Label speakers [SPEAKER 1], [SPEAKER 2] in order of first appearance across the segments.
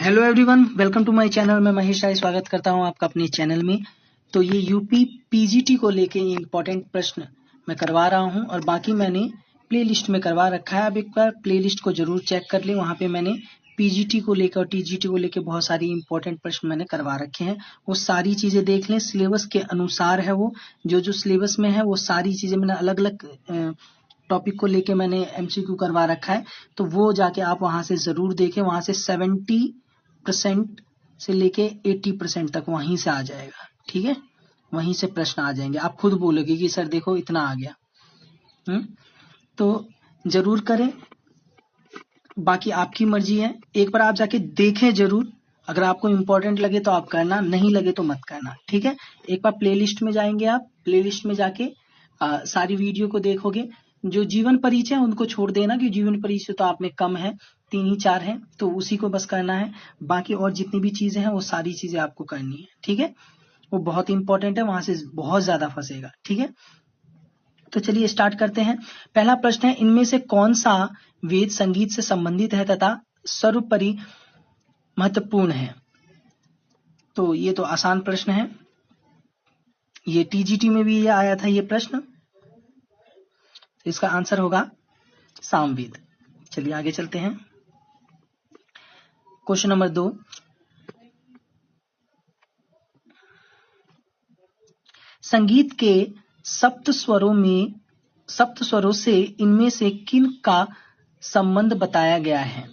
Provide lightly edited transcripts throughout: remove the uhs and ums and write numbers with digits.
[SPEAKER 1] Hello everyone, welcome to my channel. मैं महेश राय स्वागत करता हूं आपका अपने चैनल में। तो ये यूपी पीजीटी को लेके इम्पोर्टेंट प्रश्न मैं करवा रहा हूं और बाकी मैंने प्लेलिस्ट में करवा रखा है। आप एक बार प्लेलिस्ट को जरूर चेक कर लें, वहां पे मैंने पीजीटी को लेकर और टीजीटी को लेकर बहुत सारी इंपॉर्टेंट प्रश्न मैंने करवा रखे हैं। वो सारी चीजें देख लें, सिलेबस के अनुसार है वो। जो सिलेबस में है वो सारी चीजें मैंने अलग अलग टॉपिक को लेके मैंने एमसीक्यू करवा रखा है, तो वो जाके आप वहां से जरूर देखें। वहां से 70% से लेके 80% तक वहीं से आ जाएगा, ठीक है। वहीं से प्रश्न आ जाएंगे, आप खुद बोलोगे कि सर देखो इतना आ गया। तो जरूर करें, बाकी आपकी मर्जी है। एक बार आप जाके देखें जरूर, अगर आपको इम्पोर्टेंट लगे तो आप करना, नहीं लगे तो मत करना, ठीक है। एक बार प्लेलिस्ट में जाएंगे, आप प्लेलिस्ट में जाके सारी वीडियो को देखोगे। जो जीवन परिचय है उनको छोड़ देना, कि जीवन परिचय तो आप में कम है, 3 ही 4 है, तो उसी को बस करना है। बाकी और जितनी भी चीजें हैं वो सारी चीजें आपको करनी है, ठीक है। वो बहुत इंपॉर्टेंट है, वहां से बहुत ज्यादा फंसेगा, ठीक है। तो चलिए स्टार्ट करते हैं। पहला प्रश्न है, इनमें से कौन सा वेद संगीत से संबंधित है तथा सर्वोपरि महत्वपूर्ण है? तो ये तो आसान प्रश्न है, ये टीजीटी में भी ये आया था ये प्रश्न। तो इसका आंसर होगा सामवेद। चलिए आगे चलते हैं। क्वेश्चन नंबर 2, संगीत के सप्त स्वरों से इनमें से किन का संबंध बताया गया है?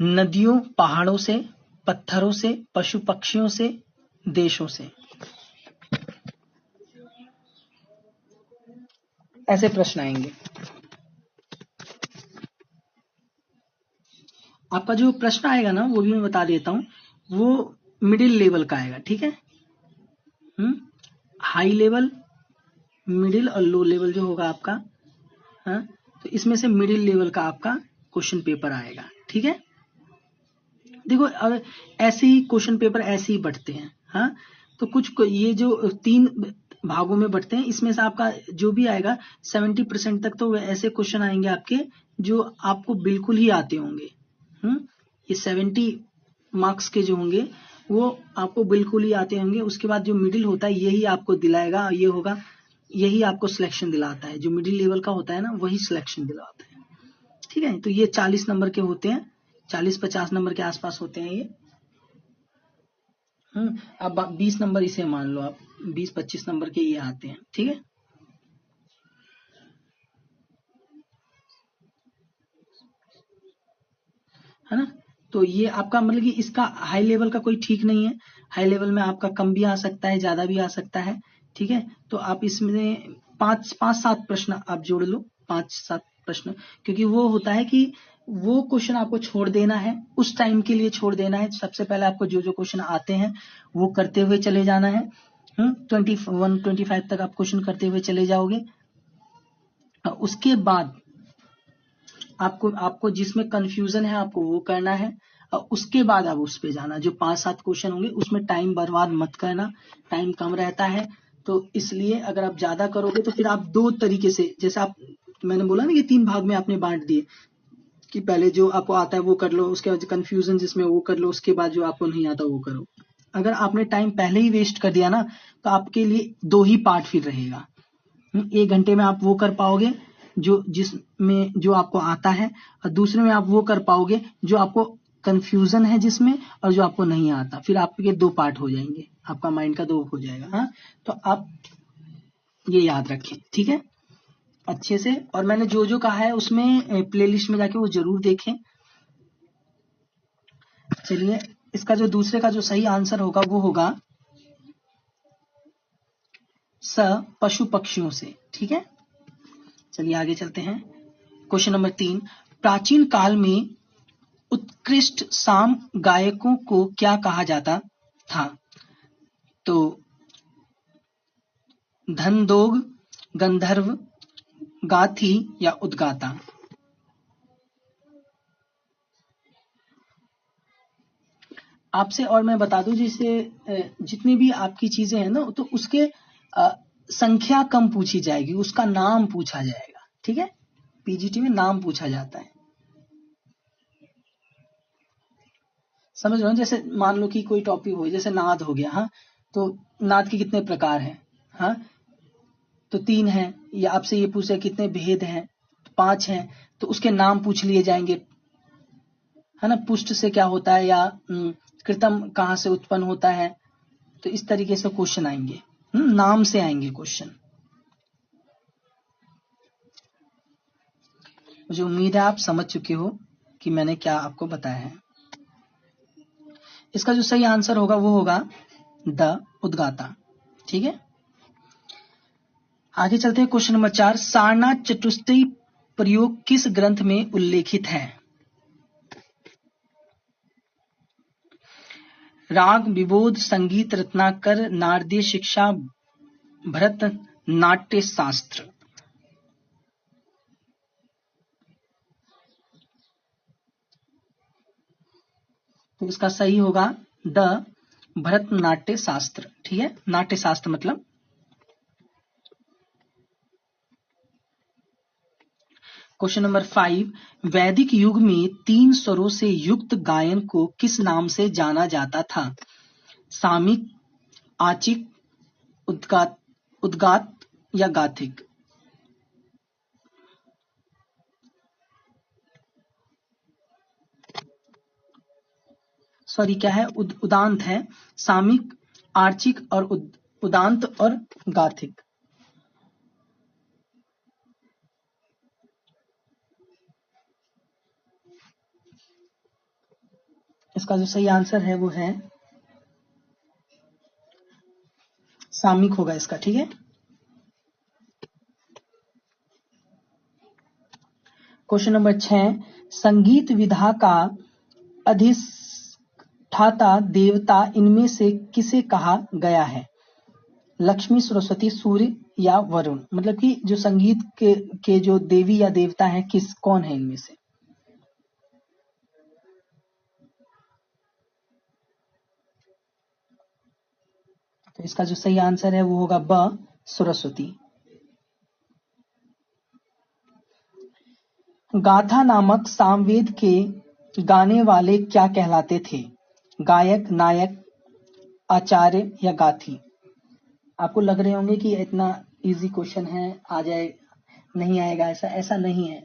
[SPEAKER 1] नदियों, पहाड़ों से, पत्थरों से, पशु पक्षियों से, देशों से। ऐसे प्रश्न आएंगे। आपका जो प्रश्न आएगा ना, वो भी मैं बता देता हूं, वो मिडिल लेवल का आएगा, ठीक है। हाई लेवल, मिडिल और लो लेवल जो होगा आपका, हाँ, तो इसमें से मिडिल लेवल का आपका क्वेश्चन पेपर आएगा, ठीक है। देखो ऐसे ही क्वेश्चन पेपर ऐसे ही बढ़ते हैं, हाँ। तो कुछ ये जो 3 भागों में बढ़ते हैं, इसमें से आपका जो भी आएगा 70% तक तो ऐसे क्वेश्चन आएंगे आपके जो आपको बिल्कुल ही आते होंगे। ये 70 मार्क्स के जो होंगे वो आपको बिल्कुल ही आते होंगे। उसके बाद जो मिडिल होता है यही आपको दिलाएगा, ये होगा, यही आपको सिलेक्शन दिलाता है। जो मिडिल लेवल का होता है ना, वही सिलेक्शन दिलाता है, ठीक है। तो ये 40 नंबर के होते हैं, 40-50 नंबर के आसपास होते हैं ये। अब 20 नंबर इसे मान लो आप, 20-25 नंबर के ये आते हैं, ठीक है ना। तो ये आपका मतलब कि इसका हाई लेवल का कोई ठीक नहीं है। हाई लेवल में आपका कम भी आ सकता है, ज्यादा भी आ सकता है, ठीक है। तो आप इसमें 5-7 प्रश्न आप जोड़ लो, 5-7 प्रश्न, क्योंकि वो होता है कि वो क्वेश्चन आपको छोड़ देना है, उस टाइम के लिए छोड़ देना है। सबसे पहले आपको जो जो क्वेश्चन आते हैं वो करते हुए चले जाना है। 21-25 तक आप क्वेश्चन करते हुए चले जाओगे। उसके बाद आपको जिसमें कंफ्यूजन है आपको वो करना है, और उसके बाद आप उस पे जाना। जो 5-7 क्वेश्चन होंगे उसमें टाइम बर्बाद मत करना, टाइम कम रहता है। तो इसलिए अगर आप ज्यादा करोगे तो फिर आप 2 तरीके से, जैसे आप मैंने बोला ना कि 3 भाग में आपने बांट दिए, कि पहले जो आपको आता है वो कर लो, उसके बाद कंफ्यूजन जिसमें वो कर लो, उसके बाद जो आपको नहीं आता वो करो। अगर आपने टाइम पहले ही वेस्ट कर दिया ना, तो आपके लिए 2 ही पार्ट फिर रहेगा। 1 घंटे में आप वो कर पाओगे जिसमें जो आपको आता है, और दूसरे में आप वो कर पाओगे जो आपको कंफ्यूजन है जिसमें, और जो आपको नहीं आता। फिर आपके 2 पार्ट हो जाएंगे, आपका माइंड का 2 हो जाएगा। हाँ, तो आप ये याद रखें, ठीक है, अच्छे से। और मैंने जो जो कहा है उसमें प्लेलिस्ट में जाके वो जरूर देखें। चलिए, इसका जो दूसरे का जो सही आंसर होगा वो होगा स, पशु पक्षियों से, ठीक है। चलिए आगे चलते हैं। क्वेश्चन नंबर 3, प्राचीन काल में उत्कृष्ट साम गायकों को क्या कहा जाता था? तो धनदोग, गंधर्व, गाथी या उद्गाता। आपसे और मैं बता दूं, जैसे जितनी भी आपकी चीजें हैं ना, तो उसके संख्या कम पूछी जाएगी, उसका नाम पूछा जाएगा, ठीक है। पीजीटी में नाम पूछा जाता है। समझ रहे हो? जैसे मान लो कि कोई टॉपिक हो, जैसे नाद हो गया, हाँ, तो नाद के कितने प्रकार हैं, हाँ, तो 3 हैं। या आपसे ये पूछे कितने भेद हैं, तो 5 हैं, तो उसके नाम पूछ लिए जाएंगे, है ना, पुष्ट से क्या होता है, या कृतम कहाँ से उत्पन्न होता है, तो इस तरीके से क्वेश्चन आएंगे, नाम से आएंगे क्वेश्चन। मुझे उम्मीद है आप समझ चुके हो कि मैंने क्या आपको बताया है। इसका जो सही आंसर होगा वो होगा द उद्गाता। ठीक है, आगे चलते हैं। क्वेश्चन नंबर 4, सारनाथ चतुष्टयी प्रयोग किस ग्रंथ में उल्लेखित है? राग विबोध, संगीत रत्नाकर, नारदीय शिक्षा, भरत नाट्य शास्त्र। तो इसका सही होगा द भरतनाट्य शास्त्र। ठीक है, नाट्य शास्त्र मतलब। क्वेश्चन नंबर 5, वैदिक युग में 3 स्वरों से युक्त गायन को किस नाम से जाना जाता था? सामिक, आचिक, उद्गात, उद्गात या गाथिक। सॉरी, क्या है, उदांत है, सामिक, आर्चिक और उदांत और गाथिक। इसका जो सही आंसर है वो है सामिक होगा इसका। ठीक है, क्वेश्चन नंबर 6, संगीत विधा का अधिष्ठाता देवता इनमें से किसे कहा गया है? लक्ष्मी, सरस्वती, सूर्य या वरुण। मतलब कि जो संगीत के जो देवी या देवता हैं, कौन है इनमें से? तो इसका जो सही आंसर है वो होगा ब सरस्वती। गाथा नामक सामवेद के गाने वाले क्या कहलाते थे? गायक, नायक, आचार्य या गाथी। आपको लग रहे होंगे कि इतना इजी क्वेश्चन है, आ जाए, नहीं आएगा, ऐसा नहीं है।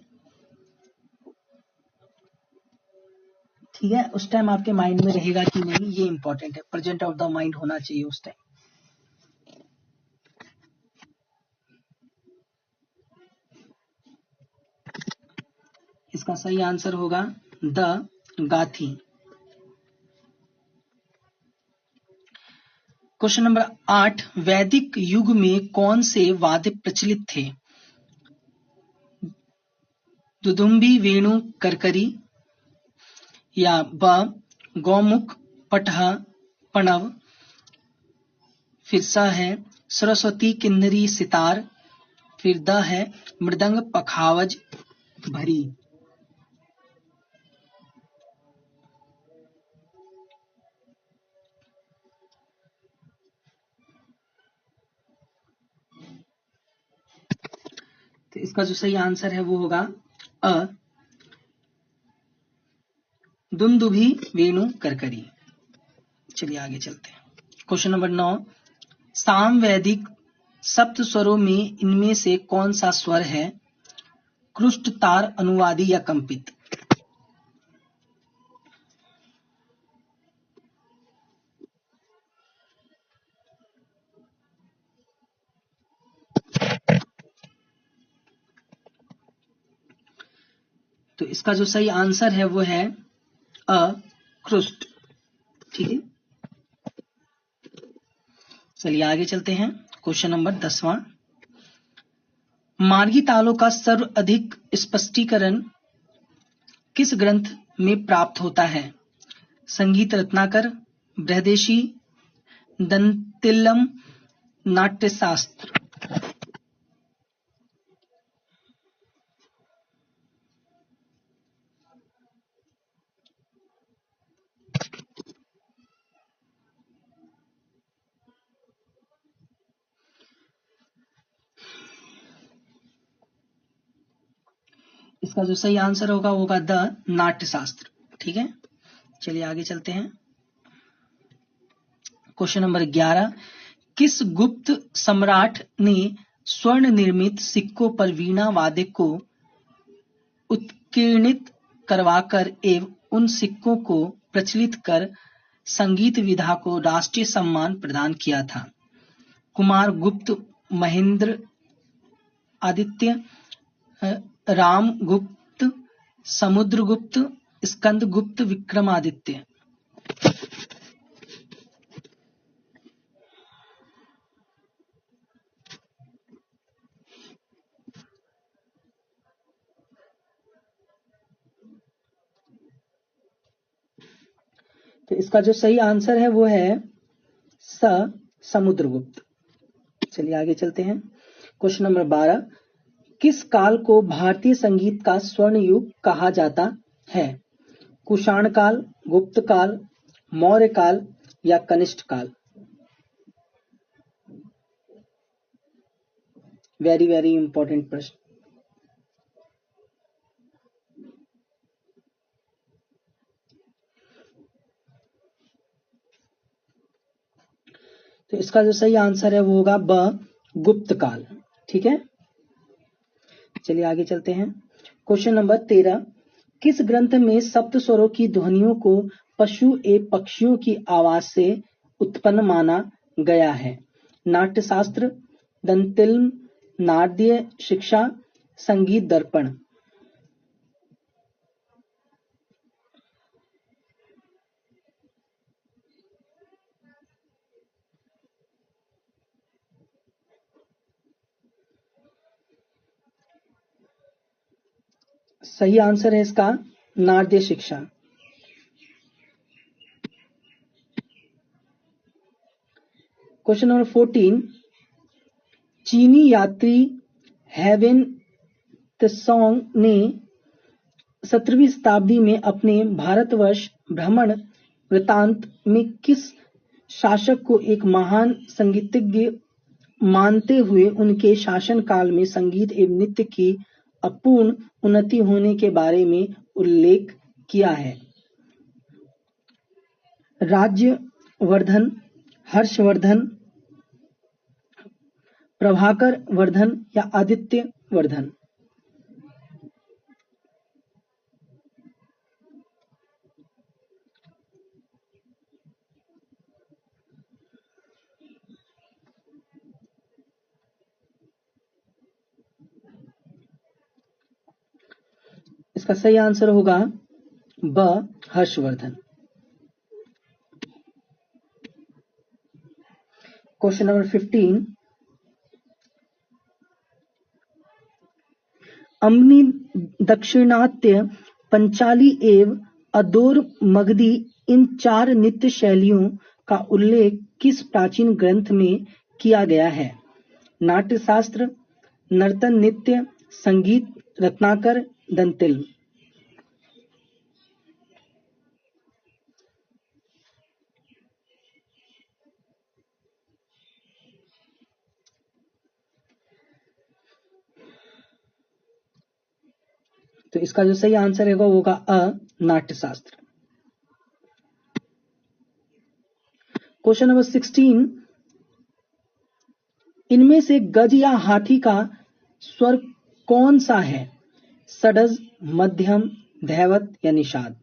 [SPEAKER 1] ठीक है, उस टाइम आपके माइंड में रहेगा कि नहीं, ये इंपॉर्टेंट है, प्रेजेंट ऑफ द माइंड होना चाहिए उस टाइम। इसका सही आंसर होगा द गाथी। क्वेश्चन नंबर 8, वैदिक युग में कौन से वाद्य प्रचलित थे? दुदुम्बी, वेणु, करकरी या ब गौमुख, पटह, पणव। फिर स है सरस्वती, किन्नरी, सितार। फिर द है मृदंग, पखावज, भरी। तो इसका जो सही आंसर है वो होगा अ दुंदुभी, वेणु, करकरी। चलिए आगे चलते हैं। क्वेश्चन नंबर 9, सामवेदिक सप्त स्वरों में इनमें से कौन सा स्वर है? क्रुष्ट, तार, अनुवादी या कंपित। तो इसका जो सही आंसर है वो है क्रुष्ट। ठीक है, चलिए आगे चलते हैं। क्वेश्चन नंबर 10वां, मार्गी तालों का सर्वाधिक स्पष्टीकरण किस ग्रंथ में प्राप्त होता है? संगीत रत्नाकर, बृहदेशी, दंतिल्लम, नाट्यशास्त्र। इसका जो सही आंसर होगा द नाट्यशास्त्र। ठीक है, चलिए आगे चलते हैं। क्वेश्चन नंबर 11, किस गुप्त सम्राट ने स्वर्ण निर्मित सिक्कों पर वीणा वादक को उत्कीर्णित करवाकर एवं उन सिक्कों को प्रचलित कर संगीत विधा को राष्ट्रीय सम्मान प्रदान किया था? कुमार गुप्त, महेंद्र आदित्य, राम गुप्त, समुद्र गुप्त, स्कंद गुप्त, विक्रमादित्य। तो इसका जो सही आंसर है वो है समुद्रगुप्त। चलिए आगे चलते हैं। क्वेश्चन नंबर 12, किस काल को भारतीय संगीत का स्वर्ण युग कहा जाता है? कुषाण काल, गुप्त काल, मौर्य काल या कनिष्ठ काल? वेरी वेरी इंपॉर्टेंट प्रश्न। तो इसका जो सही आंसर है वो होगा ब, गुप्त काल। ठीक है, चलिए आगे चलते हैं। क्वेश्चन नंबर 13, किस ग्रंथ में सप्त स्वरों की ध्वनियों को पशु एवं पक्षियों की आवाज से उत्पन्न माना गया है? नाट्यशास्त्र, दंतिल्म, नाट्य शिक्षा, संगीत दर्पण। सही आंसर है इसका नाट्य शिक्षा। क्वेश्चन नंबर 14, चीनी यात्री हेवेन त्सोंग ने 17वीं शताब्दी में अपने भारतवर्ष भ्रमण वृत्तांत में किस शासक को एक महान संगीतज्ञ मानते हुए उनके शासनकाल में संगीत एवं नृत्य की अपूर्ण उन्नति होने के बारे में उल्लेख किया है? राज्यवर्धन, हर्षवर्धन, प्रभाकर वर्धन या आदित्य वर्धन? इसका सही आंसर होगा ब, हर्षवर्धन। क्वेश्चन नंबर 15, अम्नि, दक्षिणात्य, पंचाली एवं अदोर मगधी इन 4 नृत्य शैलियों का उल्लेख किस प्राचीन ग्रंथ में किया गया है? नाट्यशास्त्र, नर्तन नृत्य, संगीत रत्नाकर, दंतिल्म। तो इसका जो सही आंसर है वो होगा अ, नाट्यशास्त्र। क्वेश्चन नंबर 16, इनमें से गज या हाथी का स्वर कौन सा है? षडज, मध्यम, धैवत या निषाद?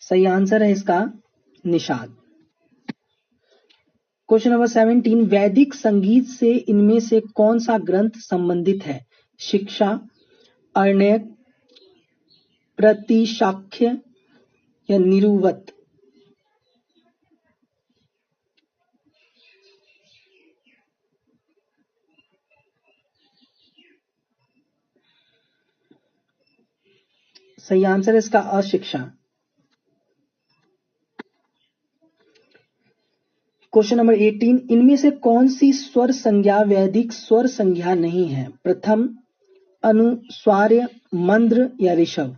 [SPEAKER 1] सही आंसर है इसका निषाद। क्वेश्चन नंबर 17, वैदिक संगीत से इनमें से कौन सा ग्रंथ संबंधित है? शिक्षा, अर्ण्यक, प्रतिशाख्य या निरुवत? सही आंसर है इसका अशिक्षा। क्वेश्चन नंबर 18, इनमें से कौन सी स्वर संज्ञा वैदिक स्वर संज्ञा नहीं है? प्रथम, अनुस्वार्य, मंद्र या ऋषभ?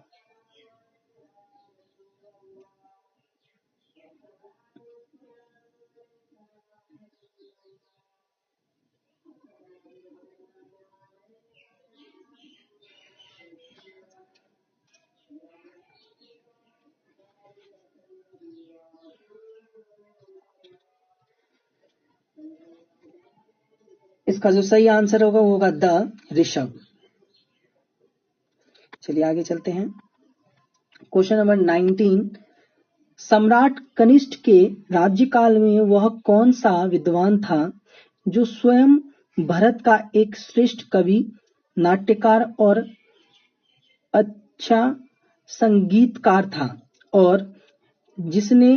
[SPEAKER 1] इसका जो सही आंसर होगा वो होगा द ऋषभ। चलिए आगे चलते हैं। क्वेश्चन नंबर 19, सम्राट कनिष्ठ के राज्यकाल में वह कौन सा विद्वान था जो स्वयं भारत का एक श्रेष्ठ कवि, नाट्यकार और अच्छा संगीतकार था और जिसने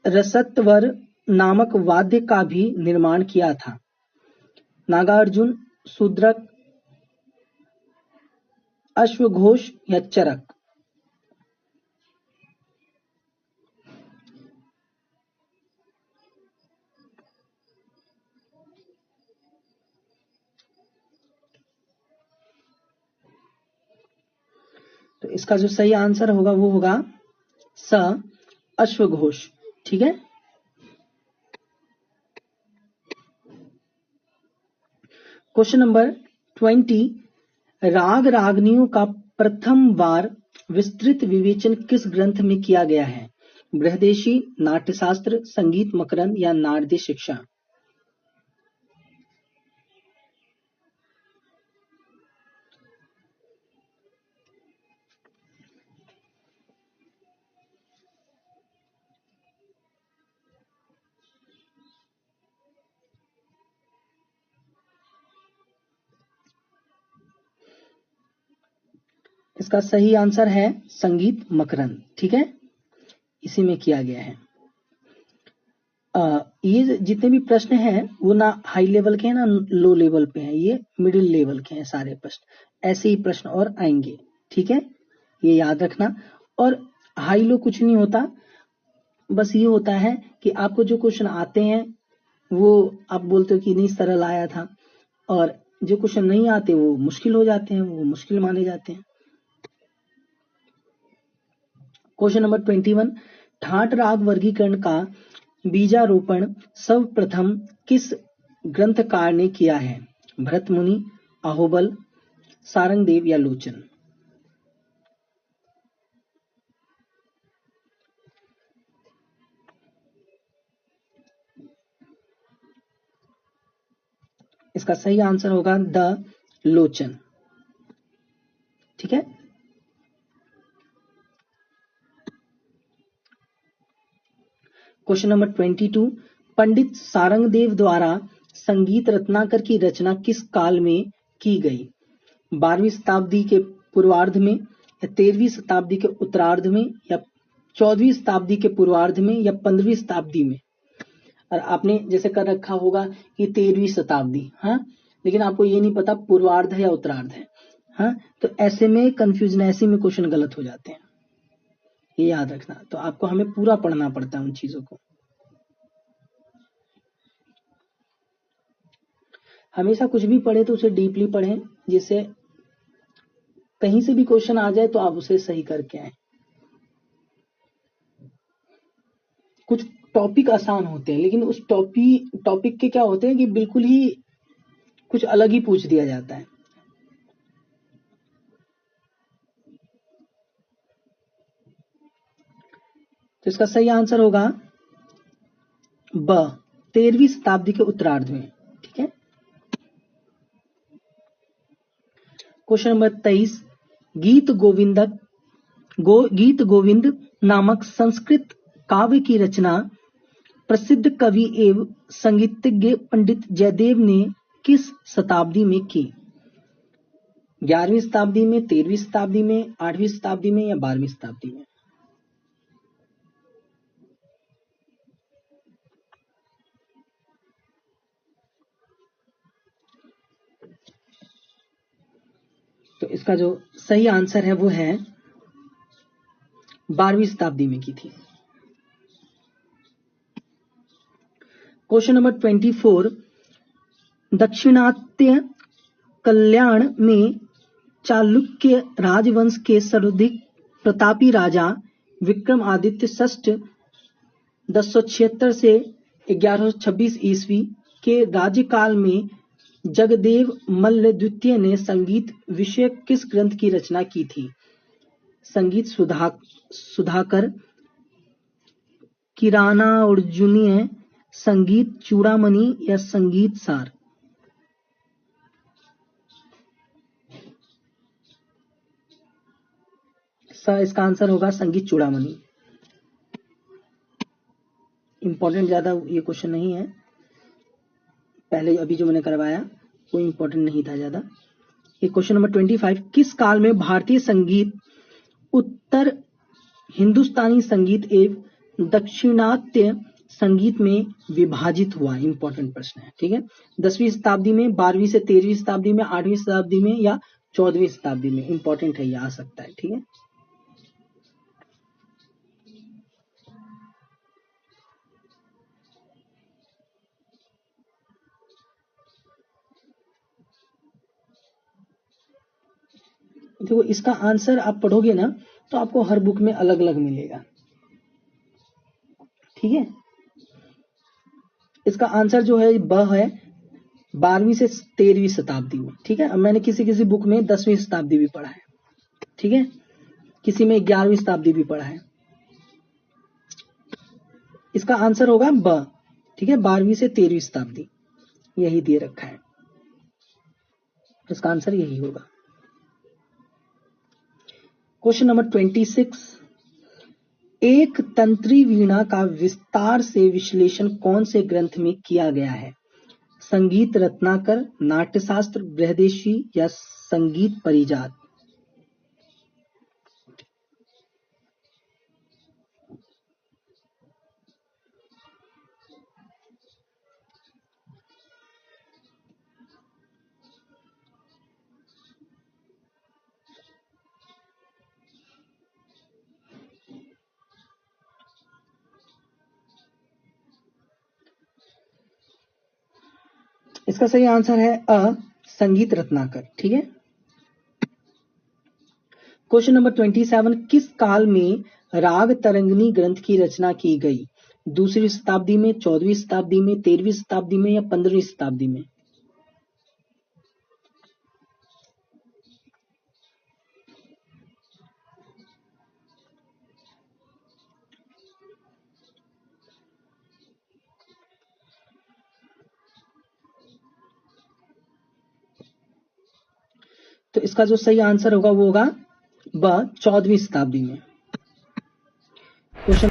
[SPEAKER 1] रसत्वर नामक वाद्य का भी निर्माण किया था? नागार्जुन, शूद्रक, अश्वघोष या चरक? तो इसका जो सही आंसर होगा वो होगा स अश्वघोष। ठीक है। क्वेश्चन नंबर 20, राग रागनियों का प्रथम बार विस्तृत विवेचन किस ग्रंथ में किया गया है? बृहदेशी, नाट्यशास्त्र, संगीत मकरंद या नारदीय शिक्षा? इसका सही आंसर है संगीत मकरंद। ठीक है, इसी में किया गया है। ये जितने भी प्रश्न हैं वो ना हाई लेवल के हैं ना लो लेवल पे हैं, ये मिडिल लेवल के हैं सारे प्रश्न। ऐसे ही प्रश्न और आएंगे। ठीक है, ये याद रखना। और हाई लो कुछ नहीं होता, बस ये होता है कि आपको जो क्वेश्चन आते हैं वो आप बोलते हो कि नहीं सरल आया था, और जो क्वेश्चन नहीं आते वो मुश्किल हो जाते हैं, वो मुश्किल माने जाते हैं। क्वेश्चन नंबर 21, ठाट राग वर्गीकरण का बीजारोपण सर्वप्रथम किस ग्रंथकार ने किया है? भरत मुनि, अहोबल, सारंगदेव या लोचन? इसका सही आंसर होगा द लोचन। ठीक है। क्वेश्चन नंबर 22, पंडित सारंगदेव द्वारा संगीत रत्नाकर की रचना किस काल में की गई? 12वीं शताब्दी के पूर्वार्ध में या 13वीं शताब्दी के उत्तरार्ध में या 14वीं शताब्दी के पूर्वार्ध में या 15वीं शताब्दी में? और आपने जैसे कर रखा होगा कि 13वीं शताब्दी, हाँ, लेकिन आपको ये नहीं पता पूर्वार्ध है या उत्तरार्ध है। हाँ, तो ऐसे में कंफ्यूजन, ऐसे में क्वेश्चन गलत हो जाते हैं, ये याद रखना। तो आपको हमें पूरा पढ़ना पड़ता है उन चीजों को। हमेशा कुछ भी पढ़े तो उसे डीपली पढ़ें, जिससे कहीं से भी क्वेश्चन आ जाए तो आप उसे सही करके आए। कुछ टॉपिक आसान होते हैं, लेकिन उस टॉपिक के क्या होते हैं कि बिल्कुल ही कुछ अलग ही पूछ दिया जाता है। तो इसका सही आंसर होगा ब 13वीं शताब्दी के उत्तरार्ध में। ठीक है। क्वेश्चन नंबर 23, गीत गोविंद नामक संस्कृत काव्य की रचना प्रसिद्ध कवि एवं संगीतज्ञ पंडित जयदेव ने किस शताब्दी में की? 11वीं शताब्दी में, 13वीं शताब्दी में, 8वीं शताब्दी में या 12वीं शताब्दी में? तो इसका जो सही आंसर है वो है 12वीं शताब्दी में की थी। क्वेश्चन नंबर 24, दक्षिणात्य कल्याण में चालुक्य राजवंश के सर्वाधिक प्रतापी राजा विक्रमादित्य षष्ठ 1076 से 1126 ईस्वी के राज्यकाल में जगदेव मल्ल द्वितीय ने संगीत विषयक किस ग्रंथ की रचना की थी? संगीत सुधाकर, किराना अर्जुनीय, संगीत चूड़ामणि या संगीत सार? इसका आंसर होगा संगीत चूड़ामणि। इंपॉर्टेंट ज्यादा ये क्वेश्चन नहीं है, पहले अभी जो मैंने करवाया वो इंपॉर्टेंट नहीं था ज्यादा। ये क्वेश्चन नंबर 25, किस काल में भारतीय संगीत उत्तर हिंदुस्तानी संगीत एवं दक्षिणात्य संगीत में विभाजित हुआ? इंपॉर्टेंट प्रश्न है, ठीक है। 10वीं शताब्दी में, 12वीं से 13वीं शताब्दी में, 8वीं शताब्दी में या 14वीं शताब्दी में? इंपॉर्टेंट है, ये आ सकता है, ठीक है। देखो इसका आंसर आप पढ़ोगे ना तो आपको हर बुक में अलग अलग मिलेगा, ठीक है। इसका आंसर जो है ब है 12वीं से 13वीं शताब्दी में, ठीक है। अब मैंने किसी बुक में 10वीं शताब्दी भी पढ़ा है, ठीक है, किसी में 11वीं शताब्दी भी पढ़ा है। इसका आंसर होगा ब, ठीक है, 12वीं से 13वीं शताब्दी यही दे रखा है, इसका आंसर यही होगा। क्वेश्चन नंबर 26, एक तंत्री वीणा का विस्तार से विश्लेषण कौन से ग्रंथ में किया गया है? संगीत रत्नाकर, नाट्यशास्त्र, बृहदेशी या संगीत परिजात? इसका सही आंसर है अ, संगीत रत्नाकर, ठीक है। क्वेश्चन नंबर 27, किस काल में राग तरंगिणी ग्रंथ की रचना की गई? 2वीं शताब्दी में, 14वीं शताब्दी में, 13वीं शताब्दी में या 15वीं शताब्दी में? तो इसका जो सही आंसर होगा वो होगा ब, 14वीं शताब्दी में। क्वेश्चन